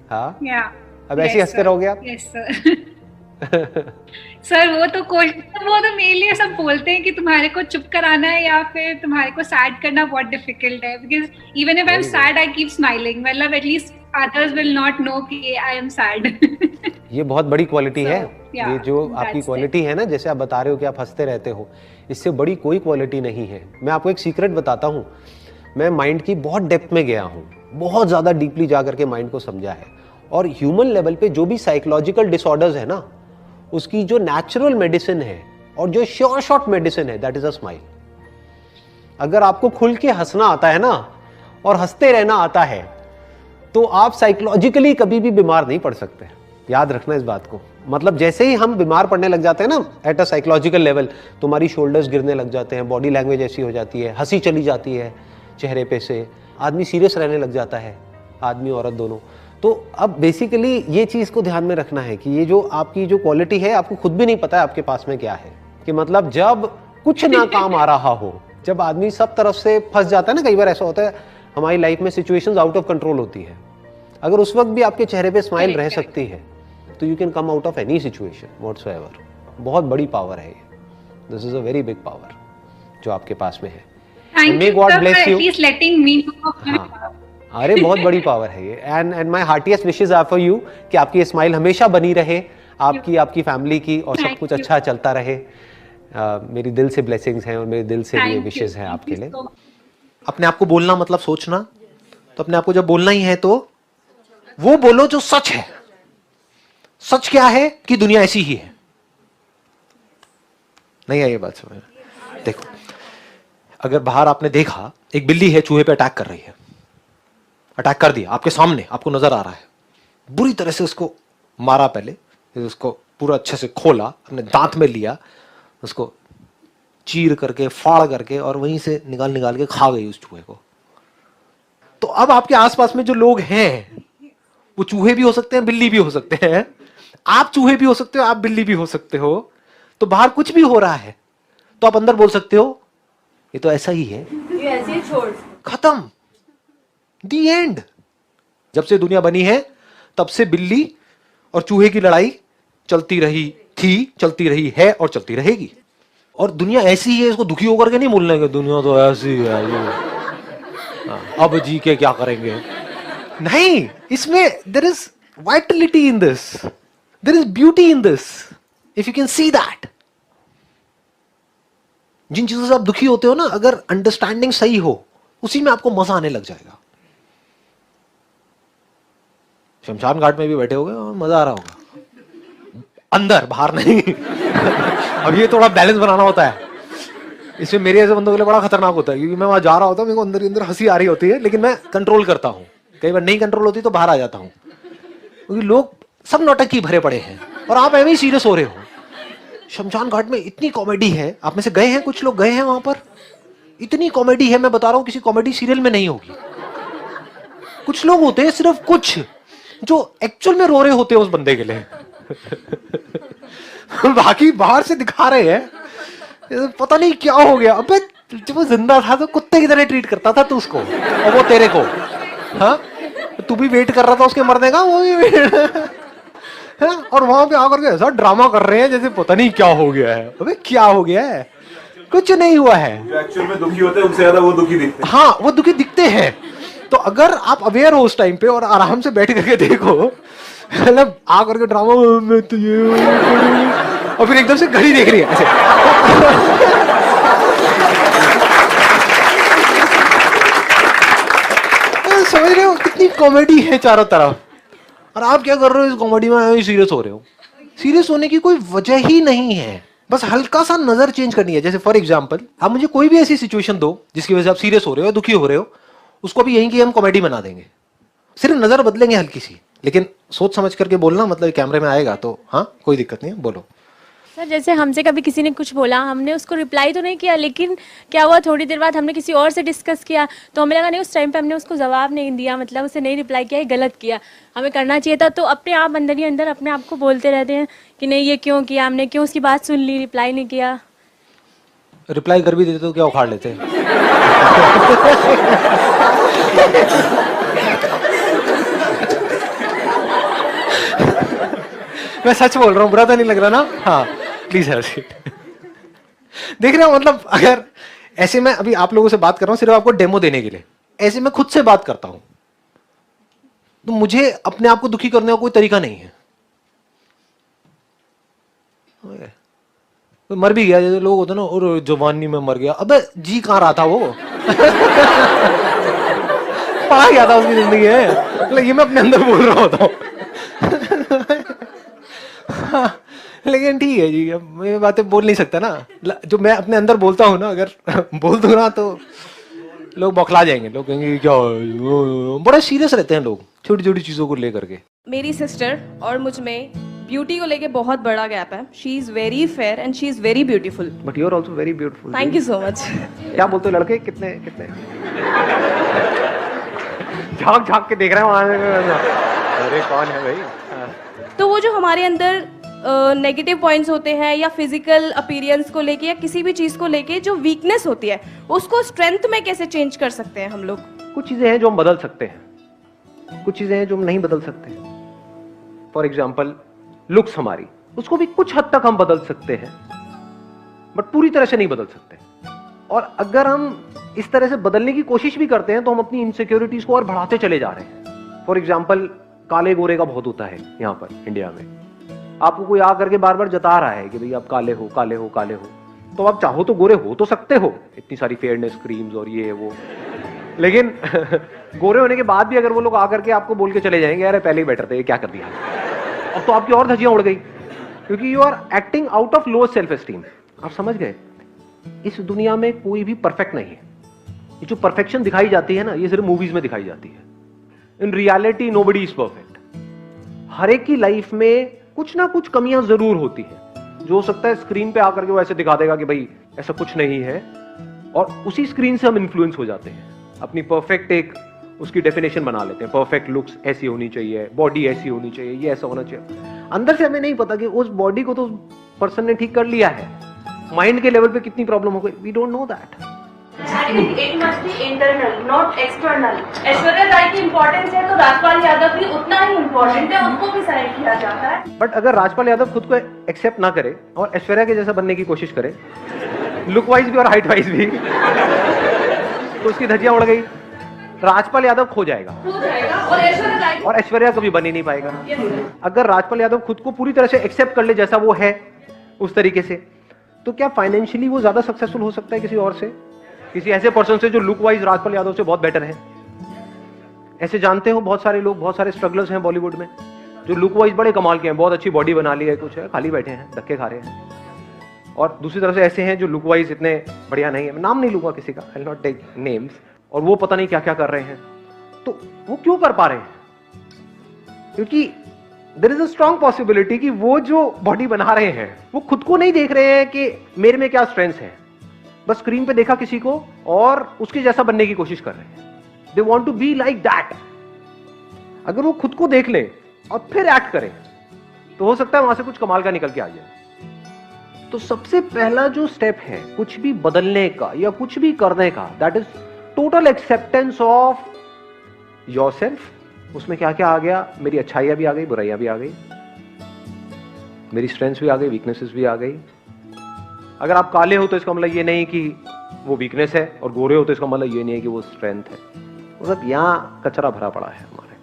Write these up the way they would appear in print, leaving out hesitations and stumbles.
हाँ, या अब ऐसे ही हंसते रहोगे आप? Yes sir. सर वो तो मेरे लिए सब बोलते हैं कि तुम्हारे को चुप कराना है या फिर तुम्हारे को सैड करना बहुत डिफिकल्ट है, because even if I am Very good. Sad I keep smiling, मतलब at least others will not know कि आई एम सैड। ये बहुत बड़ी क्वालिटी है। yeah, ये जो आपकी that's क्वालिटी है ना, जैसे आप बता रहे हो कि आप हंसते रहते हो, इससे बड़ी कोई क्वालिटी नहीं है। मैं आपको एक सीक्रेट बताता हूँ। मैं माइंड की बहुत डेप्थ में गया हूँ, बहुत ज़्यादा डीपली जा करके माइंड को समझा है। और ह्यूमन लेवल पे जो भी साइकोलॉजिकल डिसऑर्डर्स है ना, उसकी जो नेचुरल मेडिसिन है और जो श्योर शॉट मेडिसिन है, दैट इज अ स्माइल। अगर आपको खुल के हंसना आता है ना और हंसते रहना आता है, तो आप साइकोलॉजिकली कभी भी बीमार नहीं पड़ सकते। याद रखना इस बात को। मतलब जैसे ही हम बीमार पड़ने लग जाते हैं ना एट अ साइकोलॉजिकल लेवल, तुम्हारी शोल्डर्स गिरने लग जाते हैं, बॉडी लैंग्वेज ऐसी हो जाती है, हंसी चली जाती है चेहरे पे से, आदमी सीरियस रहने लग जाता है, आदमी औरत दोनों। तो अब बेसिकली ये चीज़ को ध्यान में रखना है कि ये जो आपकी जो क्वालिटी है, आपको खुद भी नहीं पता है आपके पास में क्या है। कि मतलब जब कुछ ना काम आ रहा हो, जब आदमी सब तरफ से फंस जाता है ना, कई बार ऐसा होता है हमारी लाइफ में, सिचुएशंस आउट ऑफ कंट्रोल होती है, अगर उस वक्त भी आपके चेहरे पे स्माइल रह सकती है, तो you can come out of any situation whatsoever. बहुत बड़ी पावर है ये। This is a very big power जो आपके पास में है। Thank May you God sir bless for you. at least letting me know. हाँ, अरे बहुत बड़ी पावर है ये। And my heartiest wishes are for you कि आपकी स्माइल हमेशा बनी रहे, आपकी फैमिली की, और सब कुछ अच्छा चलता रहे। मेरी दिल से ब्लेसिंग्स हैं और मेरे दिल से भी ये विशेस हैं आपके लिए। अपने आप को बोलना मतलब सोचना, तो अपने आप को जब बोलना ही है तो वो बोलो जो सच है। सच क्या है कि दुनिया ऐसी ही है। नहीं है ये बात समझ? देखो, अगर बाहर आपने देखा एक बिल्ली है चूहे पे अटैक कर रही है, अटैक कर दिया आपके सामने, आपको नजर आ रहा है, बुरी तरह से उसको मारा, पहले उसको पूरा अच्छे से खोला, अपने दांत में लिया, उसको चीर करके फाड़ करके और वहीं से निकाल निकाल के खा गई उस चूहे को। तो अब आपके आसपास में जो लोग हैं वो चूहे भी हो सकते हैं, बिल्ली भी हो सकते हैं, आप चूहे भी हो सकते हो, आप बिल्ली भी हो सकते हो। तो बाहर कुछ भी हो रहा है तो आप अंदर बोल सकते हो ये तो ऐसा ही है, ये ऐसे ही छोड़। खत्म, दी एंड। जब से दुनिया बनी है तब से बिल्ली और चूहे की लड़ाई चलती रही थी, चलती रही है और चलती रहेगी। और दुनिया ऐसी ही है, इसको दुखी होकर के नहीं बोलने के दुनिया तो ऐसी है, अब जी के क्या करेंगे। नहीं, इसमें there is vitality in this, there is beauty in this, if you can see that. जिन चीजों से आप दुखी होते हो ना, अगर अंडरस्टैंडिंग सही हो, उसी में आपको मजा आने लग जाएगा। शमशान घाट में भी बैठे होगे और मजा आ रहा होगा, अंदर, बाहर नहीं। अब ये थोड़ा बैलेंस बनाना होता है, इसमें मेरे ऐसे बंदों के लिए बड़ा खतरनाक होता है, क्योंकि मैं वहां जा रहा होता हूँ, मेरे को अंदर ही अंदर हंसी आ रही होती है, लेकिन मैं कंट्रोल करता हूँ। कई बार नहीं कंट्रोल होती तो बाहर आ जाता हूँ, क्योंकि लोग सब नौटंकी भरे पड़े हैं और आप ऐसे ही सीरियस हो रहे हो। शमशान घाट में इतनी कॉमेडी है, आप में से गए हैं, कुछ लोग गए हैं वहां पर, इतनी कॉमेडी है, मैं बता रहा हूँ किसी कॉमेडी सीरियल में नहीं होगी। कुछ लोग होते हैं, सिर्फ कुछ, जो एक्चुअल में रो रहे होते हैं उस बंदे के लिए। बाकी बाहर से दिखा रहे हैं, पता नहीं क्या हो गया। अबे जब वो जिंदा था तो कुत्ते की तरह ट्रीट करता था तू उसको, और वो तेरे को, हाँ, तू भी वेट कर रहा था उसके मरने का, वो भी है, और वहां पे आकर के ऐसा ड्रामा कर रहे हैं जैसे पता नहीं क्या हो गया है। अबे क्या हो गया है? कुछ नहीं हुआ है। जो एक्चुअल में दुखी होते हैं उनसे ज्यादा वो दुखी दिखते हैं। हाँ, वो दुखी दिखते हैं। तो अगर आप अवेयर हो उस टाइम पे और आराम से बैठ करके देखो, मतलब आ करके ड्रामा में तो ये, और फिर एकदम से घड़ी देख रही है ऐसे। समझ रहे हो कितनी कॉमेडी है चारों तरफ, और आप क्या कर रहे हो इस कॉमेडी में, सीरियस हो रहे हो। सीरियस होने की कोई वजह ही नहीं है, बस हल्का सा नजर चेंज करनी है। जैसे फॉर एग्जांपल, आप मुझे कोई भी ऐसी सिचुएशन दो जिसकी वजह से आप सीरियस हो रहे हो, दुखी हो रहे हो, उसको भी यहीं की हम कॉमेडी बना देंगे, सिर्फ नजर बदलेंगे हल्की सी। लेकिन सोच समझ करके बोलना, मतलब कैमरे में आएगा तो हाँ, कोई दिक्कत नहीं है, बोलो। सर जैसे हमसे कभी किसी ने कुछ बोला, हमने उसको रिप्लाई तो नहीं किया, लेकिन क्या हुआ थोड़ी देर बाद हमने किसी और से डिस्कस किया, तो हमें लगा नहीं उस टाइम पे हमने उसको जवाब नहीं दिया, मतलब उसे नहीं रिप्लाई किया, ये गलत किया, हमें करना चाहिए था। तो अपने आप अंदर ही अंदर अपने आप को बोलते रहते हैं कि नहीं ये क्यों किया हमने, क्यों उसकी बात सुन ली, रिप्लाई नहीं किया। रिप्लाई कर भी देते तो क्या उखाड़ लेते। मैं सच बोल रहा हूँ, बुरा तो नहीं लग रहा ना? हाँ प्लीज हैव सीट। देख रहे हो, मतलब अगर ऐसे मैं अभी आप लोगों से बात कर रहा हूँ सिर्फ आपको डेमो देने के लिए, ऐसे मैं खुद से बात करता हूं तो मुझे अपने आप को दुखी करने का कोई तरीका नहीं है। तो मर भी गया, जैसे लोग होते ना, और जवानी में मर गया, अबे जी कहां रहा था वो? पा गया था उसकी जिंदगी है, मतलब ये मैं अपने अंदर बोल रहा होता हूँ। लेकिन ठीक है जी, अब मैं बातें बोल नहीं सकता ना, जो मैं अपने अंदर बोलता हूँ ना, अगर बोल दूँ ना तो लोग बौखला जाएंगे, लोग कहेंगे क्या, बड़ा सीरियस रहते हैं लोग छोटी छोटी चीजों को लेकर के। मेरी सिस्टर और मुझ में ब्यूटी को लेके बहुत बड़ा गैप है। She is very fair and she is very beautiful. But you are also very beautiful. Thank you so much. क्या बोलते हो लड़के, कितने कितने झांक झांक के देख रहे हैं, अरे कौन है भाई? तो वो जो हमारे अंदर नेगेटिव पॉइंट्स होते हैं या फिजिकल अपीयरेंस को लेके या किसी भी चीज को लेके जो वीकनेस होती है, उसको स्ट्रेंथ में कैसे चेंज कर सकते हैं हम लोग? कुछ चीजें हैं जो हम बदल सकते हैं, कुछ चीजें हैं जो हम नहीं बदल सकते। फॉर एग्जाम्पल लुक्स हमारी, उसको भी कुछ हद तक हम बदल सकते हैं, बट पूरी तरह से नहीं बदल सकते। और अगर हम इस तरह से बदलने की कोशिश भी करते हैं तो हम अपनी इनसिक्योरिटीज को और बढ़ाते चले जा रहे हैं। फॉर एग्जाम्पल काले गोरे का बहुत होता है यहाँ पर इंडिया में। आपको कोई आकर के बार बार जता रहा है कि भाई आप काले हो, काले हो, काले हो, तो आप चाहो तो गोरे हो तो सकते हो, इतनी सारी फेयरनेस क्रीम्स और ये वो, लेकिन गोरे होने के बाद भी अगर वो लोग आकर के आपको बोल के चले जाएंगे अरे पहले ही बेटर थे, ये क्या कर दिया, अब तो आपकी और धज्जियां उड़ गई, क्योंकि you are acting out of lower self esteem. आप समझ गए? इस दुनिया में कोई भी परफेक्ट नहीं है। ये जो परफेक्शन दिखाई जाती है ना, ये सिर्फ मूवीज में दिखाई जाती है। In reality nobody is perfect. हर एक की लाइफ में कुछ ना कुछ कमियां जरूर होती हैं। जो हो सकता है स्क्रीन पे आकर के वो ऐसे दिखा देगा कि भाई ऐसा कुछ नहीं है, और उसी स्क्रीन से हम इन्फ्लुएंस हो जाते हैं, अपनी परफेक्ट एक उसकी डेफिनेशन बना लेते हैं। परफेक्ट लुक्स ऐसी होनी चाहिए, बॉडी ऐसी होनी चाहिए, ये ऐसा होना चाहिए। अंदर से हमें नहीं पता कि उस बॉडी को तो पर्सन ने ठीक कर लिया है, माइंड के लेवल पे कितनी प्रॉब्लम हो गई, we don't know that. It must be internal, not external. Aishwarya Rai की इम्पोर्टेंस है तो राजपाल यादव भी उतना ही इम्पोर्टेंट है, उनको भी साइड किया जाता है। बट अगर राजपाल यादव खुद को एक्सेप्ट ना करे और ऐश्वर्या के जैसा बनने की कोशिश करे, लुक वाइज भी और हाइट वाइज भी, तो उसकी धज्जियां उड़ गई, राजपाल यादव खो जाएगा और ऐश्वर्या कभी बन ही नहीं पाएगा। अगर राजपाल यादव खुद को पूरी तरह से एक्सेप्ट कर ले जैसा वो है उस तरीके से, तो क्या फाइनेंशियली वो ज्यादा सक्सेसफुल हो सकता है किसी और से, किसी ऐसे पर्सन से जो लुक वाइज राजपाल यादव से बहुत बेटर है? ऐसे जानते हो बहुत सारे लोग, बहुत सारे स्ट्रगलर्स हैं बॉलीवुड में जो लुक वाइज बड़े कमाल के हैं, बहुत अच्छी बॉडी बना ली है, कुछ है खाली बैठे हैं, धक्के खा रहे हैं। और दूसरी तरफ से ऐसे हैं जो लुक वाइज इतने बढ़िया नहीं है, मैं नाम नहीं लूंगा किसी का, I will not take names, और वो पता नहीं क्या क्या कर रहे हैं। तो वो क्यों कर पा रहे हैं? क्योंकि there is a strong possibility कि वो जो बॉडी बना रहे हैं वो खुद को नहीं देख रहे हैं कि मेरे में क्या स्ट्रेंथ्स है, बस स्क्रीन पे देखा किसी को और उसके जैसा बनने की कोशिश कर रहे हैं। They want to be like that. अगर वो खुद को देख ले और फिर एक्ट करें तो हो सकता है वहां से कुछ कमाल का निकल के आ जाए। तो सबसे पहला जो स्टेप है कुछ भी बदलने का या कुछ भी करने का, that is total acceptance of yourself. उसमें क्या क्या आ गया? मेरी अच्छाइयां भी आ गई, बुराइयां भी आ गई, मेरी स्ट्रेंथ्स भी आ गई, वीकनेसेस भी आ गई। अगर आप काले हो तो इसका मतलब ये नहीं कि वो वीकनेस है, और गोरे हो तो इसका मतलब ये नहीं है कि वो स्ट्रेंथ है। मतलब यहाँ कचरा भरा पड़ा है हमारे।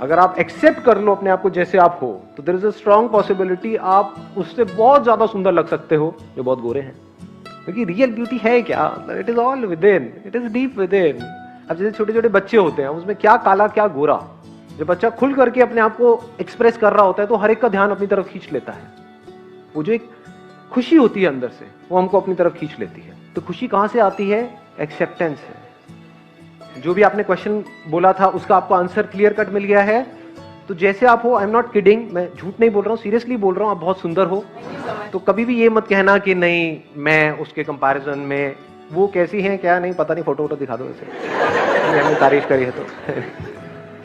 अगर आप एक्सेप्ट कर लो अपने आप को जैसे आप हो, तो there is a strong possibility आप उससे बहुत ज्यादा सुंदर लग सकते हो जो बहुत गोरे हैं। क्योंकि रियल ब्यूटी है क्या? It is all with in, it is deep with in. अब जैसे छोटे छोटे बच्चे होते हैं, उसमें क्या काला क्या गोरा, जब बच्चा खुल करके अपने आप को एक्सप्रेस कर रहा होता है तो हर एक का ध्यान अपनी तरफ खींच लेता है। वो जो एक खुशी होती है अंदर से, वो हमको अपनी तरफ खींच लेती है। तो खुशी कहां से आती है? एक्सेप्टेंस है। जो भी आपने क्वेश्चन बोला था उसका आपको आंसर क्लियर कट मिल गया है। तो जैसे आप हो, आई एम नॉट किडिंग, मैं झूठ नहीं बोल रहा हूँ, सीरियसली बोल रहा हूँ, आप बहुत सुंदर हो। तो कभी भी ये मत कहना कि नहीं मैं उसके कंपैरिजन में, वो कैसी हैं क्या नहीं पता नहीं, फोटो वोटो दिखा दो ऐसे, हमने तारीफ करी है तो।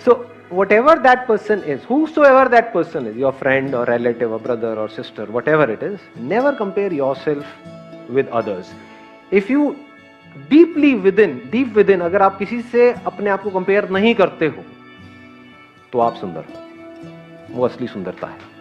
सो whatever that person is, whosoever that person is, your friend or relative or brother or sister, whatever it is, never compare yourself with others. If you deep within, अगर आप किसी से अपने आप को कंपेयर नहीं करते हो तो आप सुंदर हो। वो असली सुंदरता है।